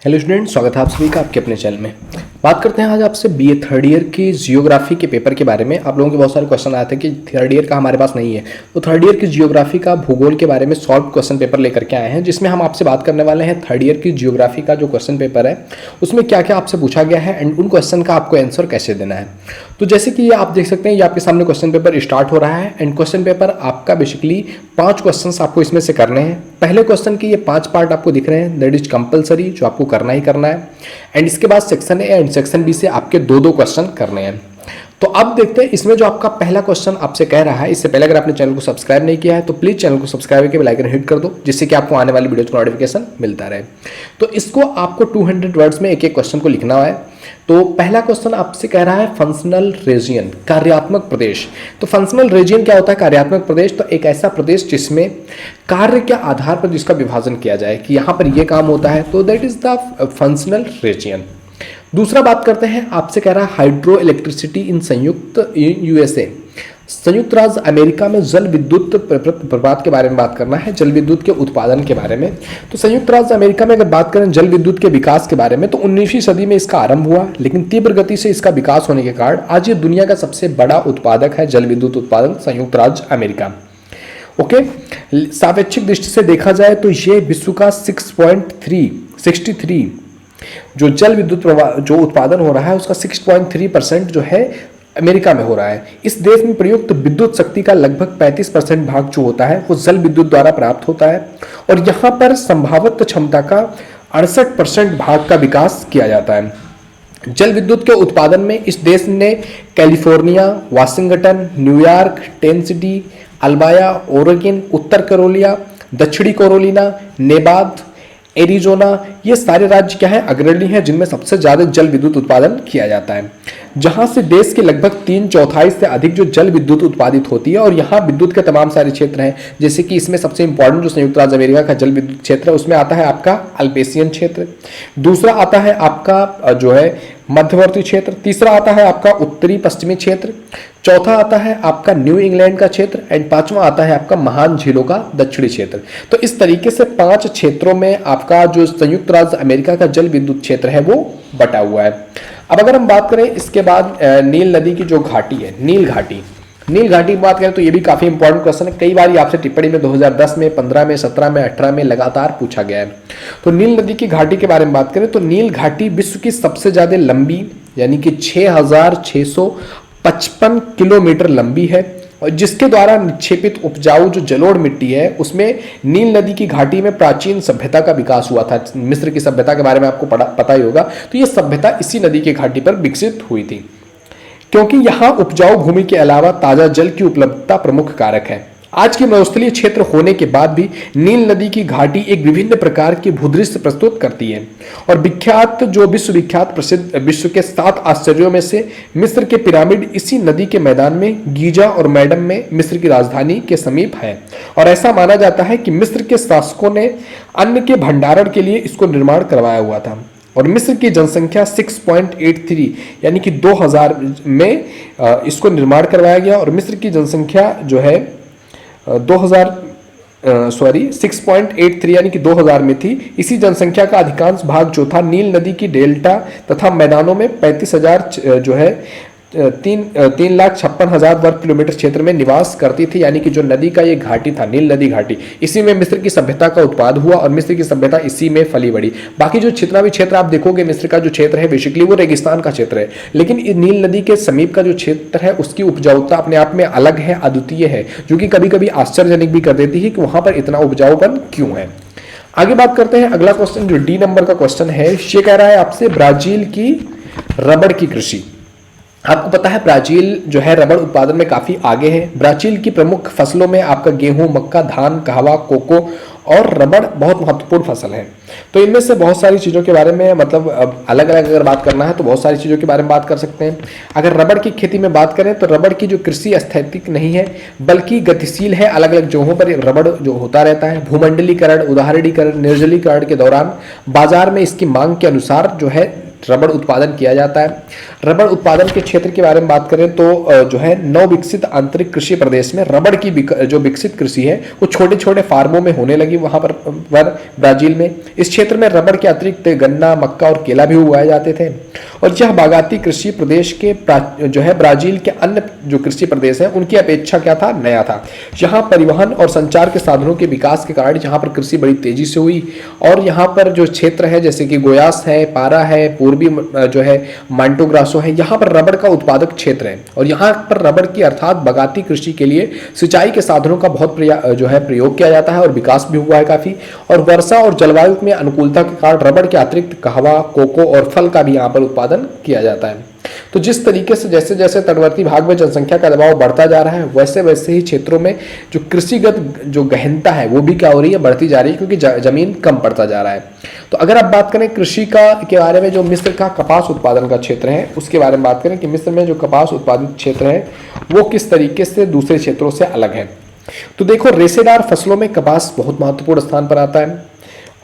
Hello student, स्वागत है आप सभी का आपके अपने चैनल में। बात करते हैं आज आपसे बीए थर्ड ईयर की जियोग्राफी के पेपर के बारे में। आप लोगों के बहुत सारे क्वेश्चन आए थे कि थर्ड ईयर का हमारे पास नहीं है, तो थर्ड ईयर की जियोग्राफी का भूगोल के बारे में सॉल्व क्वेश्चन पेपर लेकर के आए हैं, जिसमें हम आपसे बात करने वाले हैं थर्ड ईयर की जियोग्राफी का जो क्वेश्चन पेपर है उसमें क्या क्या आपसे पूछा गया है एंड उन क्वेश्चन का आपको आंसर कैसे देना है। तो जैसे कि ये आप देख सकते हैं, ये आपके सामने क्वेश्चन पेपर स्टार्ट हो रहा है एंड क्वेश्चन पेपर आपका बेसिकली 5 क्वेश्चंस आपको इसमें से करने हैं। पहले क्वेश्चन के ये 5 पार्ट आपको दिख रहे हैं, दैट इज कंपलसरी, जो आपको करना ही करना है। एंड इसके बाद section A and section B से आपके दो क्वेश्चन करने हैं। तो अब देखते हैं इसमें जो आपका पहला क्वेश्चन आपसे कह रहा है। इससे पहले अगर आपने चैनल को सब्सक्राइब नहीं किया है तो प्लीज चैनल को सब्सक्राइब करके बेल आइकन हिट कर दो, जिससे कि आपको आने वाली वीडियो का नोटिफिकेशन मिलता रहे। तो इसको आपको 200 वर्ड्स में एक एक क्वेश्चन को लिखना है। तो पहला क्वेश्चन आपसे कह रहा है फंक्शनल रीजन, कार्यात्मक प्रदेश। तो फंक्शनल रीजन क्या होता है? कार्यात्मक प्रदेश तो एक ऐसा प्रदेश जिसमें कार्य के आधार पर जिसका विभाजन किया जाए कि यहाँ पर ये काम होता है, तो that is the functional region. दूसरा बात करते हैं, आपसे कह रहा है हाइड्रो इलेक्ट्रिसिटी इन संयुक्त यूएसए, संयुक्त राज्य अमेरिका में जल विद्युत प्रपात के बारे में बात करना है, जल विद्युत के उत्पादन के बारे में। तो संयुक्त राज्य अमेरिका में अगर बात करें जल विद्युत के विकास के बारे में, तो 19वीं सदी में इसका आरंभ हुआ, लेकिन तीव्र गति से इसका विकास होने के कारण आज ये दुनिया का सबसे बड़ा उत्पादक है जल विद्युत उत्पादन, संयुक्त राज्य अमेरिका। ओके, सापेक्षिक दृष्टि से देखा जाए तो ये विश्व का 63 जो जल विद्युत जो उत्पादन हो रहा है उसका 6.3% जो है अमेरिका में हो रहा है। इस देश में प्रयुक्त विद्युत शक्ति का लगभग 35% भाग जो होता है वो जल विद्युत द्वारा प्राप्त होता है, और यहाँ पर संभावित क्षमता का 68% भाग का विकास किया जाता है। जल विद्युत के उत्पादन में इस देश ने California, Washington, New York, Tennessee, Alabama, Oregon, उत्तर कैरोलिना, दक्षिणी कैरोलिना, नेबादा, एरिजोना, ये सारे राज्य क्या है? अग्रणी हैं, जिनमें सबसे ज्यादा जल विद्युत उत्पादन किया जाता है, जहां से देश के लगभग 3/4 से अधिक जो जल विद्युत उत्पादित होती है। और यहाँ विद्युत के तमाम सारे क्षेत्र हैं, जैसे कि इसमें सबसे इंपॉर्टेंट जो संयुक्त राज्य अमेरिका का जल विद्युत क्षेत्र है उसमें आता है आपका अल्पेशियन क्षेत्र, दूसरा आता है आपका जो है मध्यवर्ती क्षेत्र, तीसरा आता है आपका उत्तरी पश्चिमी क्षेत्र, चौथा आता है आपका न्यू इंग्लैंड का क्षेत्र एंड पांचवा आता है आपका महान झीलों का दक्षिणी क्षेत्र। तो इस तरीके से 5 क्षेत्रों में आपका जो संयुक्त राज्य अमेरिका का जल विद्युत क्षेत्र है वो बटा हुआ है। अब अगर हम बात करें इसके बाद नील नदी की जो घाटी है, नील घाटी की बात करें तो ये भी काफी इंपॉर्टेंट क्वेश्चन है। कई बार आपसे टिप्पणी में 2010 में, 15 में, 17 में, 18 में लगातार पूछा गया है। तो नील नदी की घाटी के बारे में बात करें तो नील घाटी विश्व की सबसे ज्यादा लंबी, यानी कि 6655 किलोमीटर लंबी है, और जिसके द्वारा निक्षेपित उपजाऊ जो जलोढ़ मिट्टी है उसमें नील नदी की घाटी में प्राचीन सभ्यता का विकास हुआ था। मिस्र की सभ्यता के बारे में आपको पता ही होगा। तो ये सभ्यता इसी नदी की घाटी पर विकसित हुई थी, क्योंकि यहाँ उपजाऊ भूमि के अलावा ताजा जल की उपलब्धता प्रमुख कारक है। आज के मरुस्थलीय क्षेत्र होने के बाद भी नील नदी की घाटी एक विभिन्न प्रकार की भूदृश्य प्रस्तुत करती है, और विश्वविख्यात प्रसिद्ध विश्व के 7 आश्चर्यों में से मिस्र के पिरामिड इसी नदी के मैदान में गीजा और मैडम में मिस्र की राजधानी के समीप है। और ऐसा माना जाता है कि मिस्र के शासकों ने अन्न के भंडारण के लिए इसको निर्माण करवाया हुआ था। और मिस्र की जनसंख्या 6.83 यानी कि 2000 में इसको निर्माण करवाया गया, और मिस्र की जनसंख्या जो है 6.83 यानी कि 2000 में थी। इसी जनसंख्या का अधिकांश भाग जो था नील नदी की डेल्टा तथा मैदानों में 35,000 जो है 3,56,000 वर्ग किलोमीटर क्षेत्र में निवास करती थी। यानी कि जो नदी का ये घाटी था, नील नदी घाटी, इसी में मिस्र की सभ्यता का उत्पाद हुआ और मिस्र की सभ्यता इसी में फली बढ़ी। बाकी जो जितना भी क्षेत्र आप देखोगे मिस्र का जो क्षेत्र है बेसिकली वो रेगिस्तान का क्षेत्र है, लेकिन नील नदी के समीप का जो क्षेत्र है उसकी उपजाऊता अपने आप में अलग है, अद्वितीय है, जो कि कभी कभी आश्चर्यजनक भी कर देती है कि वहां पर इतना उपजाऊपन क्यों है। आगे बात करते हैं, अगला क्वेश्चन जो डी नंबर का क्वेश्चन है, ये कह रहा है आपसे ब्राजील की रबड़ की कृषि। आपको पता है ब्राजील जो है रबड़ उत्पादन में काफी आगे है। ब्राजील की प्रमुख फसलों में आपका गेहूं, मक्का, धान, कहवा, कोको और रबड़ बहुत महत्वपूर्ण फसल है। तो इनमें से बहुत सारी चीज़ों के बारे में मतलब अलग अलग अगर बात करना है तो बहुत सारी चीज़ों के बारे में बात कर सकते हैं। अगर रबड़ की खेती में बात करें तो रबड़ की जो कृषि स्थैतिक नहीं है बल्कि गतिशील है। अलग अलग जगहों पर रबड़ जो होता रहता है। भूमंडलीकरण, उदाहरणीकरण, निर्जलीकरण के दौरान बाजार में इसकी मांग के अनुसार जो है रबड़ उत्पादन किया जाता है। रबड़ उत्पादन के क्षेत्र के बारे में बात करें तो जो है नवविकसित आंतरिक कृषि प्रदेश में रबड़ की जो विकसित कृषि है वो छोटे छोटे फार्मों में होने लगी वहां पर ब्राजील में। इस क्षेत्र में रबड़ के अतिरिक्त गन्ना, मक्का और केला भी उगाए जाते थे। और यह बागायती कृषि प्रदेश के जो है ब्राजील के अन्य जो कृषि प्रदेश है उनकी अपेक्षा क्या था, नया था। यहाँ परिवहन और संचार के साधनों के विकास के कारण यहाँ पर कृषि बड़ी तेजी से हुई। और यहाँ पर जो क्षेत्र है जैसे कि गोयास है, पारा है, पूर्वी जो है मांटो ग्रासो है, यहाँ पर रबड़ का उत्पादक क्षेत्र है। और यहाँ पर रबड़ की अर्थात बागायती कृषि के लिए सिंचाई के साधनों का बहुत जो है प्रयोग किया जाता है और विकास भी हुआ है काफी। और वर्षा और जलवायु में अनुकूलता के कारण रबड़ के अतिरिक्त कहवा, कोको और फल का भी यहाँ पर उत्पादन किया जाता है। तो जिस तरीके से जैसे जैसे तटवर्ती भाग में जनसंख्या का दबाव बढ़ता जा रहा है वैसे वैसे ही क्षेत्रों में जो कृषिगत जो गहनता है वो भी क्या हो रही है, बढ़ती जा रही है, क्योंकि जमीन कम पड़ता जा रहा है। तो अगर आप बात करें कृषि के बारे में, जो मिस्र का कपास उत्पादन का क्षेत्र है उसके बारे में बात करें कि मिस्र में जो कपास उत्पादित क्षेत्र है वो किस तरीके से दूसरे क्षेत्रों से अलग है। तो देखो, रेशेदार फसलों में कपास बहुत महत्वपूर्ण स्थान पर आता है।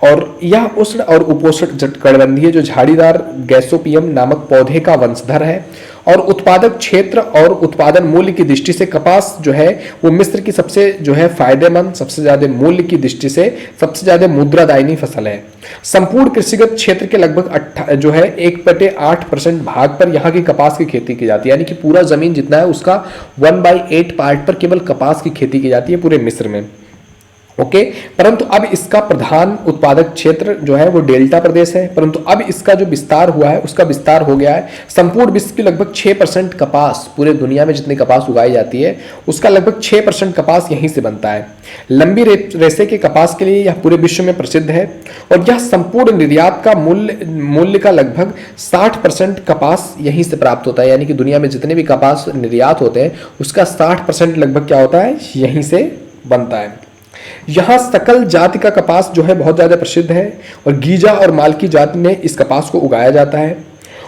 और यह उष्ण और उपोष्ण कटिबंधीय जो झाड़ीदार गैसोपियम नामक पौधे का वंशधर है। और उत्पादक क्षेत्र और उत्पादन मूल्य की दृष्टि से कपास जो है वो मिस्र की सबसे जो है फायदेमंद, सबसे ज्यादा मूल्य की दृष्टि से सबसे ज्यादा मुद्रादायिनी फसल है। संपूर्ण कृषिगत क्षेत्र के लगभग जो है 1/8% भाग पर यहाँ की कपास की खेती की जाती है। यानी कि पूरा जमीन जितना है उसका 1/8 पार्ट पर केवल कपास की खेती की जाती है पूरे मिस्र में। ओके, परंतु अब इसका प्रधान उत्पादक क्षेत्र जो है वो डेल्टा प्रदेश है। परंतु अब इसका जो विस्तार हुआ है उसका विस्तार हो गया है। संपूर्ण विश्व की लगभग 6% कपास, पूरे दुनिया में जितनी कपास उगाई जाती है उसका लगभग 6% कपास यहीं से बनता है। लंबी रेशे के कपास के लिए यह पूरे विश्व में प्रसिद्ध है। और यह संपूर्ण निर्यात का मूल्य का लगभग 60% कपास यहीं से प्राप्त होता है। यानी कि दुनिया में जितने भी कपास निर्यात होते हैं उसका 60% लगभग क्या होता है, यहीं से बनता है। यहाँ सकल जाति का कपास जो है बहुत ज्यादा प्रसिद्ध है। और गीजा और मालकी जाति में इस कपास को उगाया जाता है।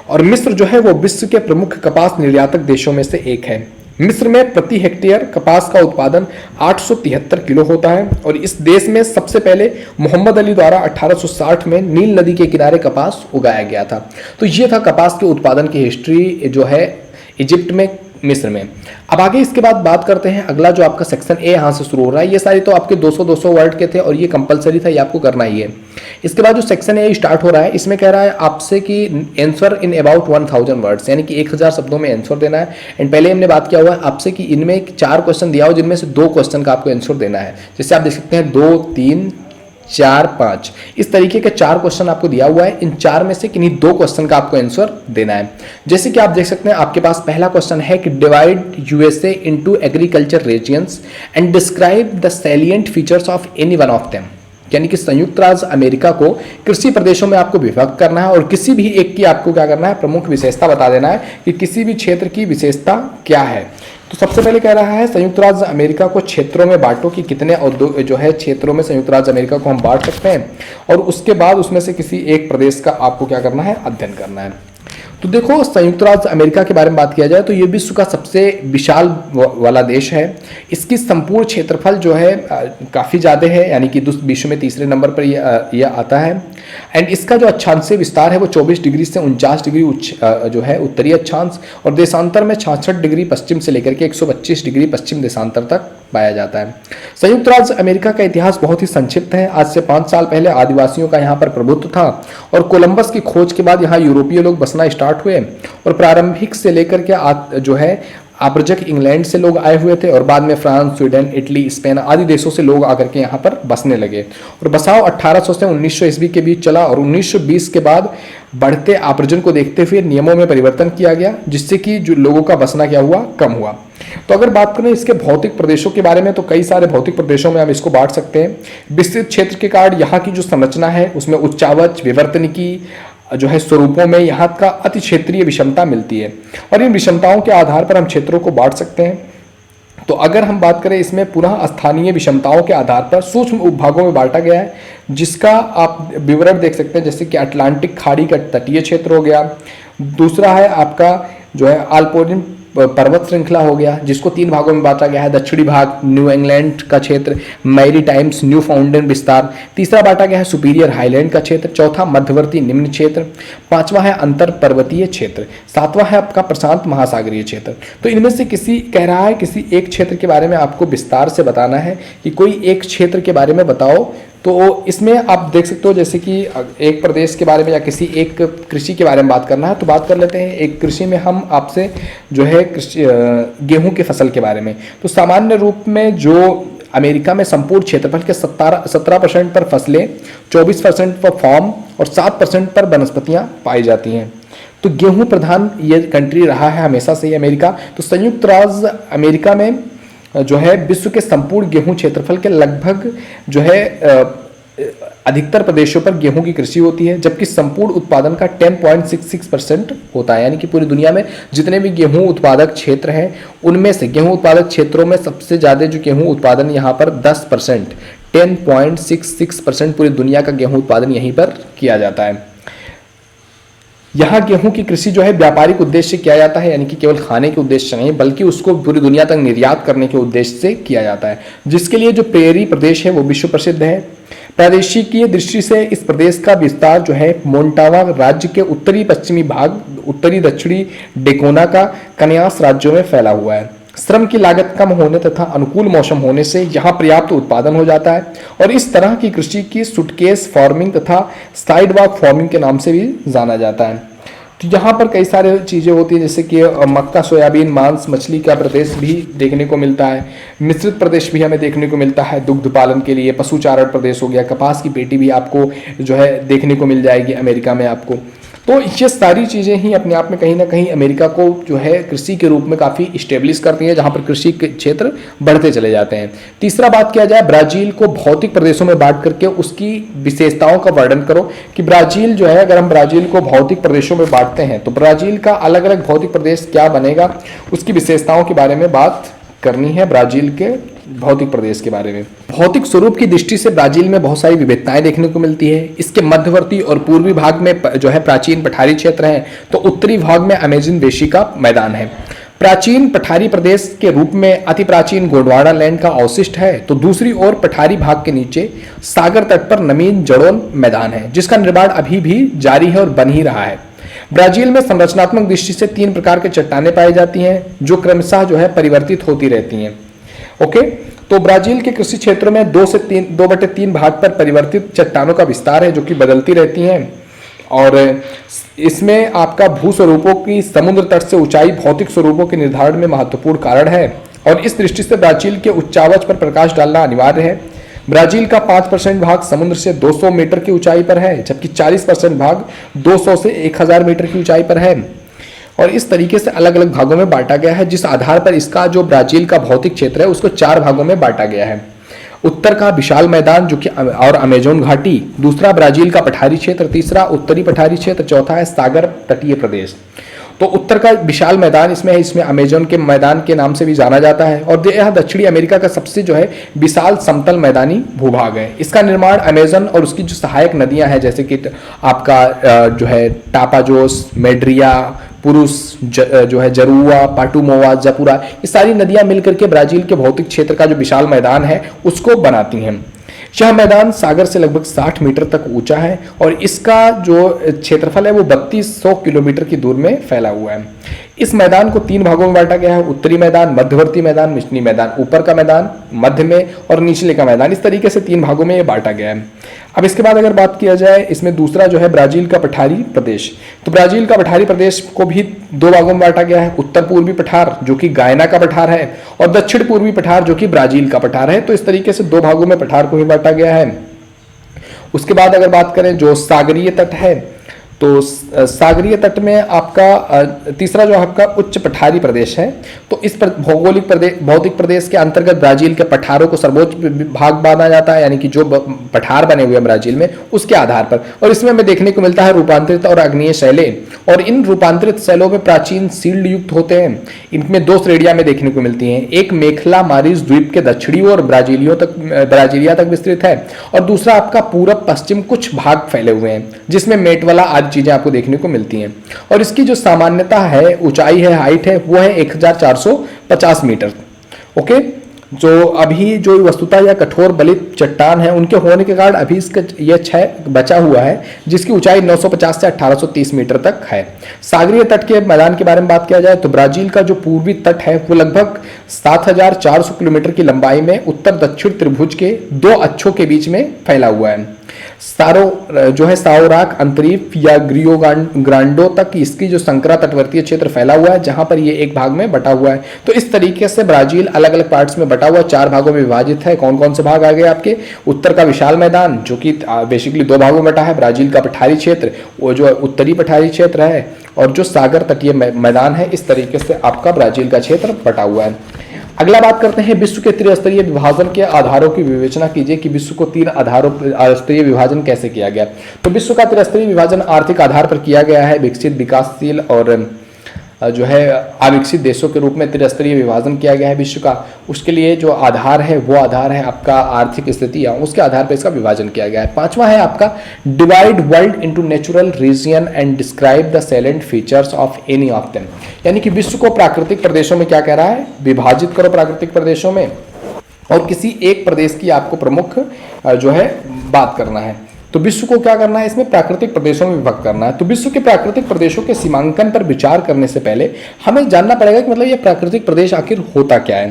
और मिस्र जो है वो विश्व के प्रमुख कपास निर्यातक देशों में से एक है। मिस्र में प्रति हेक्टेयर कपास का उत्पादन 873 किलो होता है। और इस देश में सबसे पहले मोहम्मद अली द्वारा 1860 में नील नदी के किनारे कपास उगाया गया था। तो ये था कपास के उत्पादन की हिस्ट्री जो है इजिप्ट में, मिस्र में। अब आगे इसके बाद बात करते हैं अगला जो आपका सेक्शन ए यहाँ से शुरू हो रहा है। ये सारी तो आपके 200 वर्ड के थे और ये कंपलसरी था, ये आपको करना ही है। इसके बाद जो सेक्शन ए स्टार्ट हो रहा है इसमें कह रहा है आपसे कि आंसर इन अबाउट 1000 वर्ड्स, यानी कि 1000 शब्दों में आंसर देना है। एंड पहले हमने बात किया हुआ है आपसे कि इनमें 4 क्वेश्चन दिया हो जिनमें से 2 क्वेश्चन का आपको आंसर देना है। जैसे आप देख सकते हैं 2, 3, 4, 5 इस तरीके के 4 क्वेश्चन आपको दिया हुआ है। इन 4 में से किन्हीं 2 क्वेश्चन का आपको आंसर देना है। जैसे कि आप देख सकते हैं आपके पास पहला क्वेश्चन है कि divide USA into agriculture regions and describe the salient features of any one of them. यानी कि संयुक्त राज्य अमेरिका को कृषि प्रदेशों में आपको विभक्त करना है और किसी भी एक की आपको क्या करना है, प्रमुख विशेषता बता देना है कि किसी भी क्षेत्र की विशेषता क्या है। तो सबसे पहले कह रहा है संयुक्त राज्य अमेरिका को क्षेत्रों में बांटो कि कितने जो है क्षेत्रों में संयुक्त राज्य अमेरिका को हम बांट सकते हैं। और उसके बाद उसमें से किसी एक प्रदेश का आपको क्या करना है, अध्ययन करना है। तो देखो, संयुक्त राज्य अमेरिका के बारे में बात किया जाए तो ये विश्व का सबसे विशाल वाला देश है। इसकी संपूर्ण क्षेत्रफल जो है काफ़ी ज़्यादा है, यानी कि विश्व में तीसरे नंबर पर यह आता है। एंड इसका जो अक्षांशीय विस्तार है वो 24 डिग्री से 49 डिग्री जो है उत्तरी अक्षांश और देशांतर में 66 डिग्री पश्चिम से लेकर के 125 डिग्री पश्चिम देशांतर तक पाया जाता है। संयुक्त राज्य अमेरिका का इतिहास बहुत ही संक्षिप्त है। आज से 5 साल पहले आदिवासियों का यहाँ पर प्रभुत्व था और कोलंबस की खोज के बाद यहाँ यूरोपीय लोग बसना स्टार्ट हुए। और प्रारंभिक से लेकर के जो है आवर्जक इंग्लैंड से लोग आए हुए थे और बाद में फ्रांस, स्वीडन, इटली, स्पेन आदि देशों से लोग आकर के यहाँ पर बसने लगे। और बसाव 1800 से 1900 ईस्वी के बीच चला और 1920 के बाद बढ़ते आवर्जन को देखते हुए नियमों में परिवर्तन किया गया, जिससे कि जो लोगों का बसना क्या हुआ, कम हुआ। तो अगर बात करें इसके भौतिक प्रदेशों के बारे में तो कई सारे भौतिक प्रदेशों में हम इसको बांट सकते हैं। विस्तृत क्षेत्र के कारण यहाँ की जो संरचना है उसमें उच्चावच, विवर्तनिकी जो है स्वरूपों में यहाँ का अति क्षेत्रीय विषमता मिलती है और इन विषमताओं के आधार पर हम क्षेत्रों को बांट सकते हैं। तो अगर हम बात करें इसमें पुनः स्थानीय विषमताओं के आधार पर सूक्ष्म उपभागों में बांटा गया है, जिसका आप विवरण देख सकते हैं। जैसे कि अटलांटिक खाड़ी का तटीय क्षेत्र हो गया, दूसरा है आपका जो है अल्पाइन पर्वत श्रृंखला हो गया, जिसको 3 भागों में बांटा गया है। दक्षिणी भाग न्यू इंग्लैंड का क्षेत्र, मैरी टाइम्स, न्यू फाउंडेन विस्तार। तीसरा बांटा गया है सुपीरियर हाईलैंड का क्षेत्र। चौथा मध्यवर्ती निम्न क्षेत्र। पांचवा है अंतर पर्वतीय क्षेत्र। सातवां है आपका प्रशांत महासागरीय क्षेत्र। तो इनमें से किसी कह रहा है किसी एक क्षेत्र के बारे में आपको विस्तार से बताना है कि कोई एक क्षेत्र के बारे में बताओ। तो इसमें आप देख सकते हो जैसे कि एक प्रदेश के बारे में या किसी एक कृषि के बारे में बात करना है तो बात कर लेते हैं। एक कृषि में हम आपसे जो है गेहूं की फसल के बारे में, तो सामान्य रूप में जो अमेरिका में संपूर्ण क्षेत्रफल के 17% पर फसलें, 24% पर फॉर्म और 7% पर वनस्पतियां पाई जाती हैं। तो गेहूं प्रधान ये कंट्री रहा है हमेशा से ही अमेरिका। तो संयुक्त राज्य अमेरिका में जो है विश्व के संपूर्ण गेहूं क्षेत्रफल के लगभग जो है अधिकतर प्रदेशों पर गेहूं की कृषि होती है, जबकि संपूर्ण उत्पादन का 10.66% होता है। यानी कि पूरी दुनिया में जितने भी गेहूं उत्पादक क्षेत्र हैं उनमें से गेहूं उत्पादक क्षेत्रों में सबसे ज़्यादा जो गेहूं उत्पादन यहाँ पर 10%, 10.66% पूरी दुनिया का गेहूं उत्पादन यहीं पर किया जाता है। यहाँ गेहूं की कृषि जो है व्यापारिक उद्देश्य से किया जाता है, यानी कि केवल खाने के उद्देश्य से नहीं बल्कि उसको पूरी दुनिया तक निर्यात करने के उद्देश्य से किया जाता है, जिसके लिए जो प्रेरी प्रदेश है वो विश्व प्रसिद्ध है। प्रादेशिकीय दृष्टि से इस प्रदेश का विस्तार जो है मोंटावा राज्य के उत्तरी पश्चिमी भाग, उत्तरी दक्षिणी डेकोना का कन्यास राज्यों में फैला हुआ है। श्रम की लागत कम होने तथा अनुकूल मौसम होने से यहाँ पर्याप्त उत्पादन हो जाता है और इस तरह की कृषि की सूटकेस फार्मिंग तथा साइडवॉक फार्मिंग के नाम से भी जाना जाता है। तो यहाँ पर कई सारे चीज़ें होती हैं जैसे कि मक्का, सोयाबीन, मांस, मछली का प्रदेश भी देखने को मिलता है। मिश्रित प्रदेश भी हमें देखने को मिलता है दुग्ध पालन के लिए। पशुचारण प्रदेश हो गया, कपास की पेटी भी आपको जो है देखने को मिल जाएगी अमेरिका में आपको। तो ये सारी चीज़ें ही अपने आप में कहीं ना कहीं अमेरिका को जो है कृषि के रूप में काफ़ी इस्टेब्लिश करती हैं, जहाँ पर कृषि के क्षेत्र बढ़ते चले जाते हैं। तीसरा बात किया जाए ब्राज़ील को भौतिक प्रदेशों में बांट करके उसकी विशेषताओं का वर्णन करो कि ब्राज़ील जो है, अगर हम ब्राज़ील को भौतिक प्रदेशों में बांटते हैं तो ब्राज़ील का अलग अलग भौतिक प्रदेश क्या बनेगा, उसकी विशेषताओं के बारे में बात करनी है। ब्राज़ील के भौतिक प्रदेश के बारे में भौतिक स्वरूप की दृष्टि से ब्राज़ील में बहुत सारी विविधताएं देखने को मिलती है। इसके मध्यवर्ती और पूर्वी भाग में जो है प्राचीन पठारी क्षेत्र है, तो उत्तरी भाग में अमेजन बेशी का मैदान है। प्राचीन पठारी प्रदेश के रूप में अति प्राचीन गोंडवाना लैंड का अवशिष्ट है, तो दूसरी ओर पठारी भाग के नीचे सागर तट पर नवीन जड़ोन मैदान है, जिसका निर्माण अभी भी जारी है और बन ही रहा है। ब्राज़ील में संरचनात्मक दृष्टि से 3 प्रकार के चट्टानें पाई जाती हैं जो क्रमशः जो है परिवर्तित होती रहती हैं। ओके, तो ब्राज़ील के कृषि क्षेत्रों में 2/3 भाग पर परिवर्तित चट्टानों का विस्तार है जो कि बदलती रहती हैं और इसमें आपका भू स्वरूपों की समुद्र तट से ऊंचाई भौतिक स्वरूपों के निर्धारण में महत्वपूर्ण कारण है और इस दृष्टि से ब्राज़ील के उच्चावच पर प्रकाश डालना अनिवार्य है। ब्राज़ील का 5% भाग समुद्र से 200 मीटर की ऊंचाई पर है, जबकि 40% भाग 200 से 1000 मीटर की ऊंचाई पर है और इस तरीके से अलग अलग भागों में बांटा गया है, जिस आधार पर इसका जो ब्राज़ील का भौतिक क्षेत्र है उसको 4 भागों में बांटा गया है। उत्तर का विशाल मैदान जो कि और अमेजोन घाटी, दूसरा ब्राज़ील का पठारी क्षेत्र, तीसरा उत्तरी पठारी क्षेत्र, चौथा है सागर तटीय प्रदेश। तो उत्तर का विशाल मैदान इसमें है, इसमें अमेजोन के मैदान के नाम से भी जाना जाता है और यह दक्षिणी अमेरिका का सबसे जो है विशाल समतल मैदानी भूभाग है। इसका निर्माण अमेजन और उसकी जो सहायक नदियां हैं जैसे कि आपका जो है टापाजोस, मेड्रिया, पुरुष जो है जरुआ, पाटुमोवा, जपुरा, ये सारी नदियां मिलकर के ब्राज़ील के भौतिक क्षेत्र का जो विशाल मैदान है उसको बनाती हैं। यह मैदान सागर से लगभग 60 मीटर तक ऊंचा है और इसका जो क्षेत्रफल है वो 3200 किलोमीटर की दूर में फैला हुआ है। इस मैदान को 3 भागों में बांटा गया है, उत्तरी मैदान, मध्यवर्ती मैदान, निचली मैदान। ऊपर का मैदान, मध्य में और निचले का मैदान, इस तरीके से 3 भागों में ये बांटा गया है। अब इसके बाद अगर बात किया जाए इसमें दूसरा जो है ब्राज़ील का पठारी प्रदेश, तो ब्राज़ील का पठारी प्रदेश को भी 2 भागों में बांटा गया है, उत्तर पूर्वी पठार जो कि गायना का पठार है और दक्षिण पूर्वी पठार जो कि ब्राज़ील का पठार है। तो इस तरीके से 2 भागों में पठार को भी बांटा गया है। उसके बाद अगर बात करें जो सागरीय तट है, तो सागरीय तट में आपका तीसरा जो आपका उच्च पठारी प्रदेश है, तो इस भौतिक प्रदेश के अंतर्गत ब्राज़ील के पठारों को सर्वोच्च भाग माना जाता है, यानी कि जो पठार बने हुए हैं ब्राज़ील में उसके आधार पर। और इसमें हमें देखने को मिलता है रूपांतरित और आग्नेय शैलें, और इन रूपांतरित शैलों में प्राचीन सील्ड युक्त होते हैं। इनमें 2 श्रेणियां में देखने को मिलती हैं, एक मेखला मारिस द्वीप के दक्षिणी और ब्राज़ीलिया तक विस्तृत है और दूसरा आपका पूरब पश्चिम कुछ भाग फैले हुए हैं जिसमें मेटवला आदि चीज़ें आपको देखने को मिलती हैं। और इसकी जो सामान्यता है, ऊंचाई है, हाइट है, वो है 1450 मीटर। ओके, जो अभी जो वस्तुतः या कठोर बलित चट्टान है उनके होने के कारण अभी इसका यह क्षय बचा हुआ है, जिसकी ऊंचाई 950 से 1830 मीटर तक है। सागरीय तट के मैदान के बारे में बात किया जाए तो ब्राजील का जो पूर्वी तट है वो लगभग 7400 किलोमीटर की लंबाई में उत्तर दक्षिण त्रिभुज के दो अक्षों के बीच में फैला हुआ है। जो है साओराक अंतरीप या ग्रियो ग्रांडो तक इसकी जो संकरा तटवर्तीय क्षेत्र फैला हुआ है, जहां पर ये एक भाग में बटा हुआ है। तो इस तरीके से ब्राजील अलग अलग पार्ट्स में बटा हुआ, 4 भागों में विभाजित है। कौन कौन से भाग आ गए आपके? उत्तर का विशाल मैदान जो कि बेसिकली 2 भागों में बटा है, ब्राजील का पठारी क्षेत्र, वो जो उत्तरी पठारी क्षेत्र है, और जो सागर तटीय मैदान है। इस तरीके से आपका ब्राजील का क्षेत्र बटा हुआ है। अगला बात करते हैं विश्व के त्रिस्तरीय विभाजन के आधारों की विवेचना कीजिए कि विश्व को 3 आधारों स्तरीय विभाजन कैसे किया गया। तो विश्व का त्रिस्तरीय विभाजन आर्थिक आधार पर किया गया है। विकसित, विकासशील और जो है अविकसित देशों के रूप में त्रिस्तरीय विभाजन किया गया है विश्व का। उसके लिए जो आधार है वो आधार है आपका आर्थिक स्थिति, या उसके आधार पर इसका विभाजन किया गया है। 5वां है आपका divide world into natural region and describe the salient features of any of them. यानी कि विश्व को प्राकृतिक प्रदेशों में क्या कह रहा है? विभाजित करो प्राकृतिक प्रदेशों में, और किसी एक प्रदेश की आपको प्रमुख जो है बात करना है। तो विश्व को क्या करना है? इसमें प्राकृतिक प्रदेशों में विभक्त करना है। तो विश्व के प्राकृतिक प्रदेशों के सीमांकन पर विचार करने से पहले हमें जानना पड़ेगा कि मतलब ये प्राकृतिक प्रदेश आखिर होता क्या है।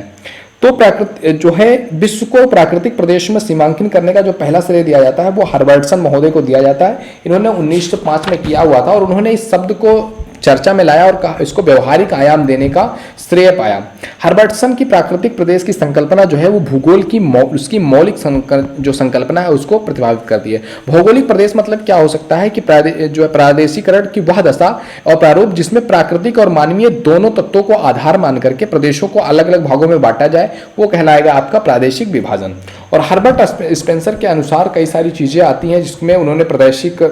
तो जो है विश्व को प्राकृतिक प्रदेश में सीमांकन करने का जो पहला श्रेय दिया जाता है वो हर्बर्टसन महोदय को दिया जाता है। इन्होंने 1905 में किया हुआ था, और उन्होंने इस शब्द को चर्चा में लाया और इसको व्यवहारिक आयाम देने का श्रेय पाया। हर्बर्टसन की प्राकृतिक प्रदेश की संकल्पना जो है वो भूगोल की उसकी मौलिक जो संकल्पना है उसको प्रतिपादित करती है। भौगोलिक प्रदेश मतलब क्या हो सकता है कि जो है प्रादेशिकरण की वह दशा और प्रारूप जिसमें प्राकृतिक और मानवीय दोनों तत्वों को आधार मान करके प्रदेशों को अलग अलग भागों में बांटा जाए, वो कहलाएगा आपका प्रादेशिक विभाजन। और हर्बर्ट स्पेंसर के अनुसार कई सारी चीजें आती हैं जिसमें उन्होंने प्रादेशिक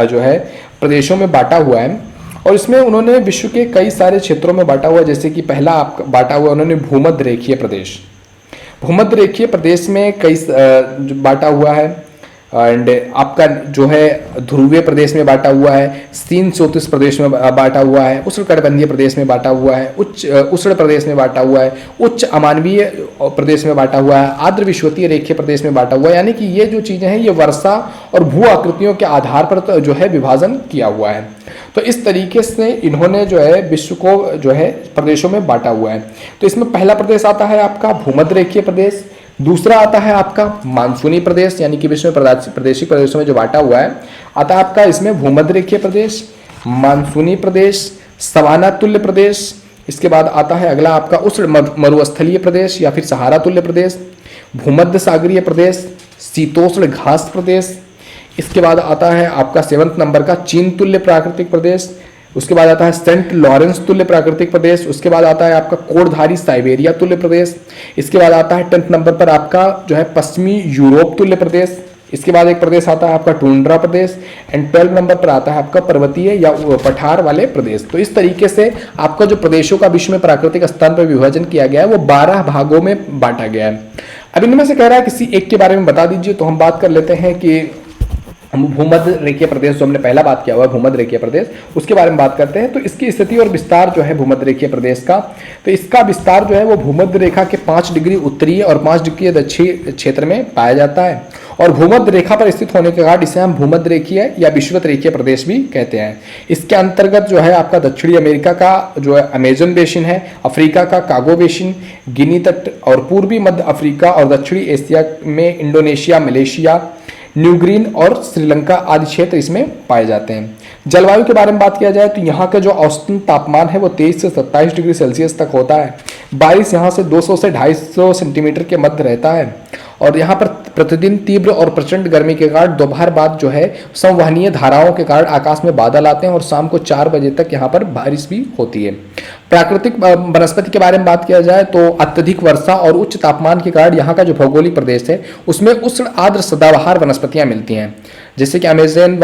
जो है प्रदेशों में बांटा हुआ है, और इसमें उन्होंने विश्व के कई सारे क्षेत्रों में बांटा हुआ है। जैसे कि पहला आप बांटा हुआ उन्होंने भूमध्य रेखीय प्रदेश, भूमध्य रेखीय प्रदेश में कई बांटा हुआ है। एंड आपका जो है ध्रुवीय प्रदेश में बांटा हुआ है, सीन क्षोतिष प्रदेश में बांटा हुआ है, उष्णकटिबंधीय प्रदेश में बांटा हुआ है, उच्च उष्ण प्रदेश में बांटा हुआ है, उच्च अमानवीय प्रदेश में बांटा हुआ है, आर्द्र विषुवतीय रेखीय प्रदेश में बांटा हुआ है। यानी कि ये जो चीजें हैं ये वर्षा और भू आकृतियों के आधार पर जो है विभाजन किया हुआ है। तो इस तरीके से इन्होंने जो है विश्व को जो है प्रदेशों में बांटा हुआ है। तो इसमें पहला प्रदेश आता है आपका भूमध्य रेखीय प्रदेश, दूसरा आता है आपका मानसूनी प्रदेश, यानी कि विश्व में प्रादेशिक प्रदेशों में जो बांटा हुआ है आता है आपका इसमें भूमध्य रेखीय प्रदेश, मानसूनी प्रदेश, सवाना तुल्य प्रदेश। इसके बाद आता है अगला आपका उष्ण मरुस्थलीय प्रदेश या फिर सहारा तुल्य प्रदेश, भूमध्य सागरीय प्रदेश, शीतोष्ण घास प्रदेश। इसके बाद आता है आपका 7वें नंबर का चीन तुल्य प्राकृतिक प्रदेश। उसके बाद आता है सेंट लॉरेंस तुल्य प्राकृतिक प्रदेश। उसके बाद आता है आपका कोडधारी साइबेरिया तुल्य प्रदेश। इसके बाद आता है 10th नंबर पर आपका जो है पश्चिमी यूरोप तुल्य प्रदेश। इसके बाद एक प्रदेश आता है आपका टुंड्रा प्रदेश, एंड 12 नंबर पर आता है आपका पर्वतीय या पठार वाले प्रदेश। तो इस तरीके से आपका जो प्रदेशों का विश्व में प्राकृतिक स्थान पर विभाजन किया गया है वो 12 भागों में बांटा गया है। अब इनमें से कह रहा है किसी एक के बारे में बता दीजिए, तो हम बात कर लेते हैं कि भूमध्य रेखीय प्रदेश जो हमने पहला बात किया हुआ है भूमध्य रेखीय प्रदेश, उसके बारे में बात करते हैं। तो इसकी स्थिति और विस्तार जो है भूमध्य रेखीय प्रदेश का, तो इसका विस्तार जो है वो भूमध्य रेखा के 5 डिग्री उत्तरीय और 5 डिग्री दक्षिणी क्षेत्र में पाया जाता है, और भूमध्य रेखा पर स्थित होने के कारण इसे हम भूमध्य रेखीय या विषुवत रेखीय प्रदेश भी कहते हैं। इसके अंतर्गत जो है आपका दक्षिणी अमेरिका का जो है अमेजन बेसिन है, अफ्रीका का कागो बेसिन, गिनी तट, और पूर्वी मध्य अफ्रीका और दक्षिणी एशिया में इंडोनेशिया, मलेशिया, न्यूग्रीन और श्रीलंका आदि क्षेत्र इसमें पाए जाते हैं। जलवायु के बारे में बात किया जाए तो यहाँ का जो औसतन तापमान है वो 23 से 27 डिग्री सेल्सियस तक होता है। बारिश यहाँ से 200 से 250 सेंटीमीटर के मध्य रहता है, और यहाँ पर प्रतिदिन तीव्र और प्रचंड गर्मी के कारण दोपहर बाद जो है संवहनीय धाराओं के कारण आकाश में बादल आते हैं, और शाम को 4 बजे तक यहाँ पर बारिश भी होती है। प्राकृतिक वनस्पति के बारे में बात किया जाए तो अत्यधिक वर्षा और उच्च तापमान के कारण यहाँ का जो भौगोलिक प्रदेश है उसमें उष्ण आर्द्र सदाबहार वनस्पतियाँ मिलती हैं, जैसे कि अमेजन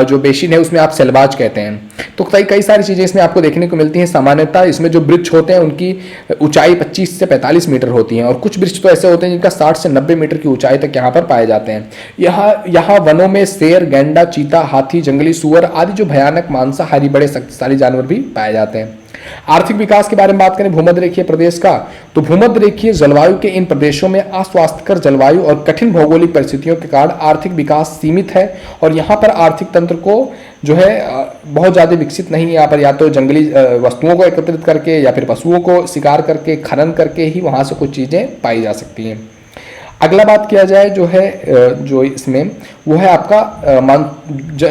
जो बेसिन है उसमें आप सेलवाज कहते हैं। तो कई सारी चीज़ें इसमें आपको देखने को मिलती हैं। सामान्यतः इसमें जो वृक्ष होते हैं उनकी ऊंचाई 25 से 45 मीटर होती है, और कुछ वृक्ष तो ऐसे होते हैं जिनका 60 से 90 मीटर की ऊंचाई तक यहाँ पर पाए जाते हैं। यहाँ वनों में शेर, गैंडा, चीता, हाथी, जंगली सुअर आदि जो भयानक मांसाहारी बड़े शक्तिशाली जानवर भी पाए जाते हैं। आर्थिक विकास के बारे में बात करें भूमध्य रेखीय प्रदेश का, तो भूमध्य रेखीय जलवायु के इन प्रदेशों में अस्वास्थ्यकर जलवायु और कठिन भौगोलिक परिस्थितियों के कारण आर्थिक विकास सीमित है, और यहाँ पर आर्थिक तंत्र को जो है बहुत ज़्यादा विकसित नहीं है। यहाँ पर या तो जंगली वस्तुओं को एकत्रित करके या फिर पशुओं को शिकार करके, खनन करके ही वहाँ से कुछ चीज़ें पाई जा सकती हैं। अगला बात किया जाए जो है जो इसमें वो है आपका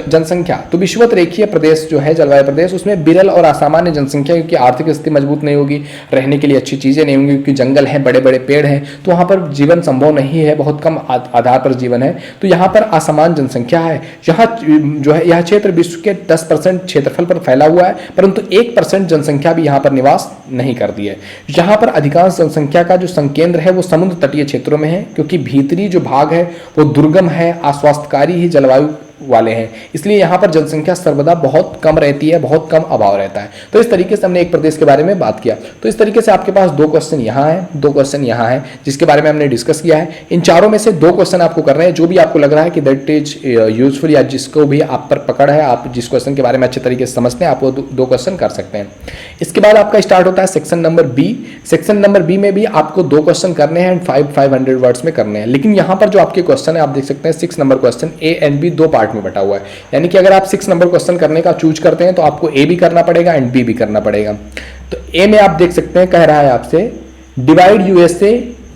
जनसंख्या। तो विषुवत रेखीय प्रदेश जो है जलवायु प्रदेश, उसमें विरल और असामान्य जनसंख्या, क्योंकि आर्थिक स्थिति मजबूत नहीं होगी, रहने के लिए अच्छी चीज़ें नहीं होंगी, क्योंकि जंगल है, बड़े बड़े पेड़ हैं, तो वहाँ पर जीवन संभव नहीं है, बहुत कम आधार पर जीवन है। तो यहाँ पर असमान जनसंख्या है। यहाँ जो है यह क्षेत्र विश्व के 10% क्षेत्रफल पर फैला हुआ है, परंतु 1% जनसंख्या भी यहाँ पर निवास नहीं करती है। यहाँ पर अधिकांश जनसंख्या का जो संकेंद्र है वो समुद्र तटीय क्षेत्रों में है, क्योंकि भीतरी जो भाग है वो दुर्गम है, अस्वास्थ्यकारी ही जलवायु वाले हैं, इसलिए यहाँ पर जनसंख्या सर्वदा बहुत कम रहती है, बहुत कम अभाव रहता है। तो इस तरीके से हमने एक प्रदेश के बारे में बात किया। तो इस तरीके से आपके पास 2 क्वेश्चन यहाँ है, 2 क्वेश्चन यहाँ है, जिसके बारे में हमने डिस्कस किया है। इन चारों में से 2 क्वेश्चन आपको करने हैं, जो भी आपको लग रहा है कि दैट इज यूजफुल, या जिसको भी आप पर पकड़ है, आप जिस क्वेश्चन के बारे में अच्छे तरीके से समझते हैं, आप वो 2 क्वेश्चन कर सकते हैं। इसके बाद आपका स्टार्ट होता है section number B. Section number B में भी आपको 2 क्वेश्चन करने हैं एंड 500 वर्ड्स में करने हैं। लेकिन यहाँ पर जो आपके क्वेश्चन है आप देख सकते हैं 6 number question A and B 2 part में बटा हुआ है, यानी कि अगर आप 6 नंबर क्वेश्चन करने का चूज करते हैं तो आपको ए भी करना पड़ेगा एंड बी भी करना पड़ेगा। तो ए में आप देख सकते हैं कह रहा है आपसे divide USA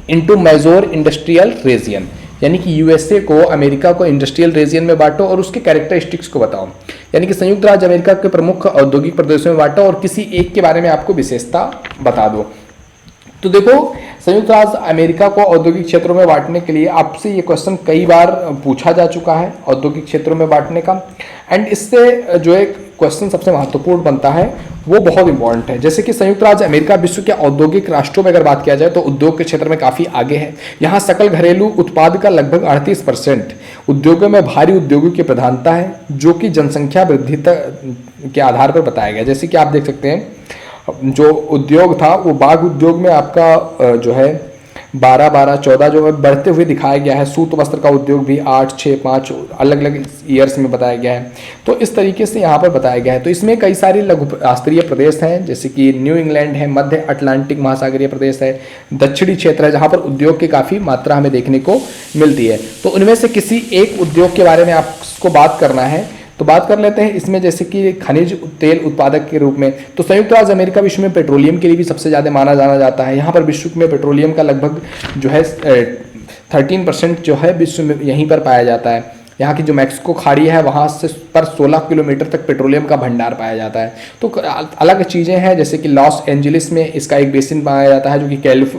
into major industrial region, यानी कि यूएसए को, अमेरिका को इंडस्ट्रियल रीजन में बांटो और उसके कैरेक्टरिस्टिक्स को बताओ, यानी कि संयुक्त राज्य अमेरिका के प्रमुख औद्योगिक प्रदेशों में बांटो और किसी एक के बारे में आपको विशेषता बता दो। तो देखो, संयुक्त राज्य अमेरिका को औद्योगिक क्षेत्रों में बांटने के लिए आपसे ये क्वेश्चन कई बार पूछा जा चुका है, औद्योगिक क्षेत्रों में बांटने का, एंड इससे जो एक क्वेश्चन सबसे महत्वपूर्ण बनता है वो बहुत इंपॉर्टेंट है। जैसे कि संयुक्त राज्य अमेरिका विश्व के औद्योगिक राष्ट्रों में अगर बात किया जाए तो उद्योग के क्षेत्र में काफ़ी आगे है। यहाँ सकल घरेलू उत्पाद का लगभग 38% उद्योगों में भारी उद्योगों की प्रधानता है, जो कि जनसंख्या वृद्धि के आधार पर बताया गया। जैसे कि आप देख सकते हैं जो उद्योग था वो बाग उद्योग में आपका जो है 12-14 जो है बढ़ते हुए दिखाया गया है। सूत वस्त्र का उद्योग भी 8, 6, 5 अलग अलग ईयर्स में बताया गया है। तो इस तरीके से यहाँ पर बताया गया है। तो इसमें कई सारे लघु राष्ट्रीय प्रदेश हैं, जैसे कि न्यू इंग्लैंड है, मध्य अटलांटिक महासागरीय प्रदेश है, दक्षिणी क्षेत्र है, जहाँ पर उद्योग की काफ़ी मात्रा हमें देखने को मिलती है। तो उनमें से किसी एक उद्योग के बारे में आपको बात करना है, तो बात कर लेते हैं इसमें। जैसे कि खनिज तेल उत्पादक के रूप में तो संयुक्त राज्य अमेरिका विश्व में पेट्रोलियम के लिए भी सबसे ज़्यादा माना जाना जाता है। यहाँ पर विश्व में पेट्रोलियम का लगभग जो है 13% जो है विश्व में यहीं पर पाया जाता है। यहाँ की जो मैक्सिको खाड़ी है वहाँ से पर 16 किलोमीटर तक पेट्रोलियम का भंडार पाया जाता है। तो अलग चीज़ें हैं, जैसे कि लॉस एंजलिस में इसका एक बेसिन पाया जाता है जो कि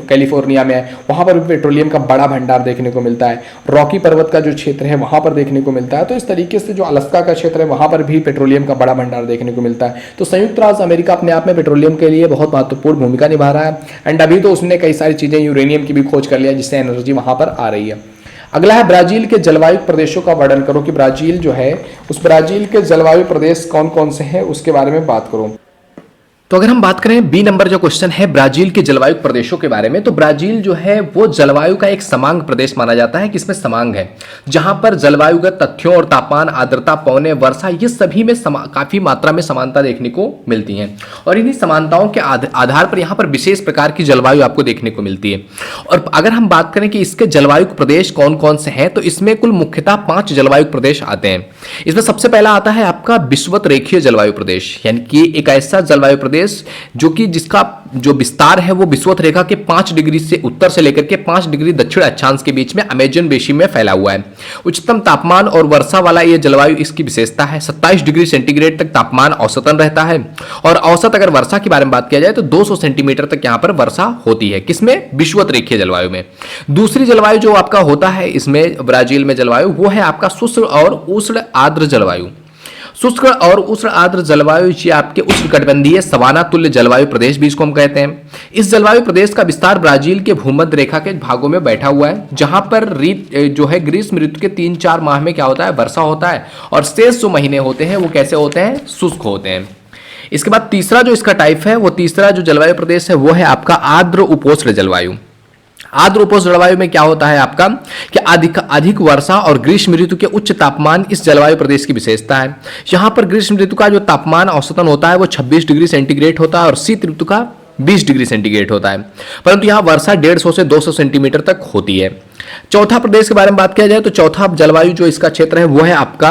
कैलिफोर्निया में है, वहाँ पर भी पेट्रोलियम का बड़ा भंडार देखने को मिलता है। रॉकी पर्वत का जो क्षेत्र है वहाँ पर देखने को मिलता है। तो इस तरीके से जो अलास्का का क्षेत्र है वहाँ पर भी पेट्रोलियम का बड़ा भंडार देखने को मिलता है। तो संयुक्त राज्य अमेरिका अपने आप में पेट्रोलियम के लिए बहुत महत्वपूर्ण भूमिका निभा रहा है, एंड अभी तो उसने कई सारी चीज़ें यूरेनियम की भी खोज कर लिया, जिससे एनर्जी वहाँ पर आ रही है। अगला है ब्राजील के जलवायु प्रदेशों का वर्णन करो, कि ब्राजील जो है उस ब्राजील के जलवायु प्रदेश कौन कौन से हैं उसके बारे में बात करो। तो अगर हम बात करें बी नंबर जो क्वेश्चन है ब्राजील के जलवायु प्रदेशों के बारे में, तो ब्राजील जो है वो जलवायु का एक समांग प्रदेश माना जाता है, कि इसमें समांग है, जहां पर जलवायुगत तथ्यों और तापमान, आर्द्रता, पौने, वर्षा ये सभी में काफी मात्रा में समानता देखने को मिलती है, और इन्हीं समानताओं के आधार पर यहाँ पर विशेष प्रकार की जलवायु आपको देखने को मिलती है। और अगर हम बात करें कि इसके जलवायु प्रदेश कौन कौन से हैं, तो इसमें कुल मुख्यतः 5 जलवायु प्रदेश आते हैं। इसमें सबसे पहला आता है आपका विषुवत रेखीय जलवायु प्रदेश, यानी कि एक ऐसा जलवायु प्रदेश जो कि जिसका जो विस्तार है वो विषुवत रेखा के 5 डिग्री से उत्तर से लेकर के 5 डिग्री दक्षिण अक्षांश के बीच में अमेजन बेसिन में फैला हुआ है। उच्चतम तापमान और वर्षा वाला ये जलवायु इसकी विशेषता है। 27 डिग्री सेंटीग्रेड तक तापमान औसतन रहता है, और औसत अगर वर्षा के बारे में बात किया जाए तो 200 सेंटीमीटर तक यहाँ पर वर्षा होती है। किसमें? विषुवत रेखीय जलवायु में। दूसरी जलवायु जो आपका होता है इसमें ब्राजील में जलवायु, वो है आपका शुष्क और उष्ण आर्द्र जलवायु। शुष्क और उष्ण आर्द्र जलवायु, ये आपके उष्णकटिबंधीय सवाना तुल्य जलवायु प्रदेश भी इसको हम कहते हैं। इस जलवायु प्रदेश का विस्तार ब्राजील के भूमध्य रेखा के भागों में बैठा हुआ है, जहां पर जो है ग्रीष्म ऋतु के 3-4 माह में क्या होता है, वर्षा होता है, और शेष जो महीने होते हैं वो कैसे होते हैं, शुष्क होते हैं। इसके बाद तीसरा जो इसका टाइप है, वो तीसरा जो जलवायु प्रदेश है वो है आपका आर्द्र उपोष्ण जलवायु। आर्द्र उपोष्ण जलवायु में क्या होता है आपका कि अधिक वर्षा और ग्रीष्म ऋतु के उच्च तापमान इस जलवायु प्रदेश की विशेषता है। यहाँ पर ग्रीष्म ऋतु का जो तापमान औसतन होता है वो 26 डिग्री सेंटीग्रेड होता है और शीत ऋतु का 20 डिग्री सेंटीग्रेड होता है, परंतु यहाँ वर्षा 150 से 200 सेंटीमीटर तक होती है। चौथा प्रदेश के बारे में बात किया जाए तो चौथा जलवायु जो इसका क्षेत्र है वो है आपका